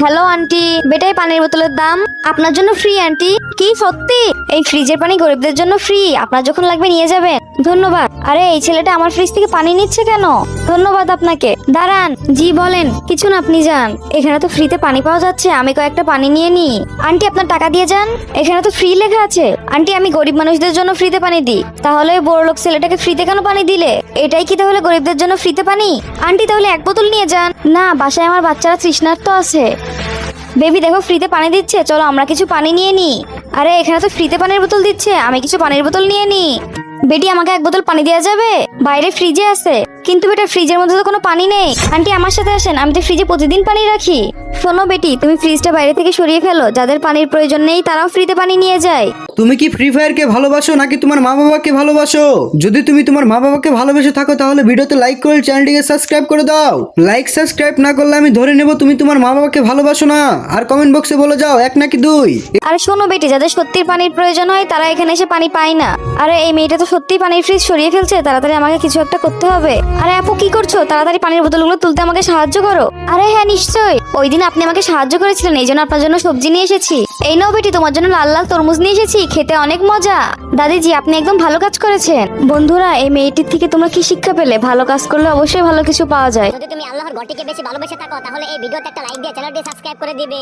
Hello aunty, বেটাই পানির বোতলের দাম আপনার জন্য ফ্রি আন্টি। কি সত্যি? এই ফ্রিজের পানি গরিবদের জন্য ফ্রি, আপনার যখন লাগবে নিয়ে যাবেন। ধন্যবাদ। আরে এই ছেলেটা আমার ফ্রিজ থেকে পানি নিচ্ছে কেন? ধন্যবাদ আপনাকে। দাঁড়ান। জি বলেন। কিছু না, আপনি যান। এখানে তো ফ্রিতে পানি পাওয়া যাচ্ছে, আমি কয়েকটা পানি নিয়ে নিই। আন্টি আপনার টাকা দিয়ে যান। এখানে তো ফ্রি লেখা আছে। আন্টি আমি গরিব মানুষদের জন্য ফ্রিতে পানি দিই, তাহলে ওই বড়লোক ছেলেটাকে ফ্রিতে কেন পানি দিলে? এটাই কি তাহলে গরিবদের জন্য ফ্রিতে পানি? আন্টি তাহলে এক বোতল নিয়ে যান। না, বাসায় আমার বাচ্চারা তৃষ্ণার্ত আছে। বেবি দেখো ফ্রিতে পানি দিচ্ছে, চলো আমরা কিছু পানি নিয়ে নিই। আরে এখানে তো ফ্রিতে পানির বোতল দিচ্ছে, আমি কিছু পানির বোতল নিয়ে নিই। বেটি আমাকে এক বোতল পানি দেওয়া যাবে? বাইরে ফ্রিজে আছে। কিন্তু বেটা ফ্রিজের মধ্যে তো কোনো পানি নেই। আন্টি আমার সাথে আসেন, আমি তো ফ্রিজে প্রতিদিন পানি রাখি। শোনো বেটি, তুমি ফ্রিজটা বাইরে থেকে সরিয়ে ফেলো, যাদের পানির প্রয়োজন নেই তারাও ফ্রিতে পানি নিয়ে যায়। তুমি কি ফ্রি ফায়ারকে ভালোবাসো নাকি তোমার মা বাবাকে ভালোবাসো? যদি তুমি তোমার মা বাবাকে ভালোবেসে থাকো তাহলে ভিডিওতে লাইক করে চ্যানেলটিকে সাবস্ক্রাইব করে দাও। লাইক সাবস্ক্রাইব না করলে আমি ধরে নেব তুমি তোমার মা বাবাকে ভালোবাসো না। আর কমেন্ট বক্সে বলে যাও এক নাকি দুই। আরে শোনো বেটি, যাদের সত্যির পানির প্রয়োজন হয় তারা এখানে এসে পানি পায় না। আরে এই মেয়েটা তো সত্যিই পানির ফ্রিজ সরিয়ে ফেলছে, তাড়াতাড়ি আমাকে কিছু একটা করতে হবে। আরে আপু কি করছো? তাড়াতাড়ি পানির বোতলগুলো তুলতে আমাকে সাহায্য করো। আরে হ্যাঁ নিশ্চয়ই, ওই দিন আপনি আমাকে সাহায্য করেছিলেন, এই জন্য আপনার জন্য সবজি নিয়ে এসেছি। এই নাও বেটি, তোমার জন্য লাল লাল তরমুজ নিয়ে এসেছি, খেতে অনেক মজা। দাদিজি আপনি একদম ভালো কাজ করেছেন। বন্ধুরা এই মেয়েটির থেকে তোমরা কি শিক্ষা পেলে? ভালো কাজ করলে অবশ্যই ভালো কিছু পাওয়া যায়। যদি তুমি আল্লাহর ঘরটিকে বেশি ভালোবেসে থাকো তাহলে এই ভিডিওতে একটা লাইক দিয়ে চ্যানেলটি সাবস্ক্রাইব করে দিবে।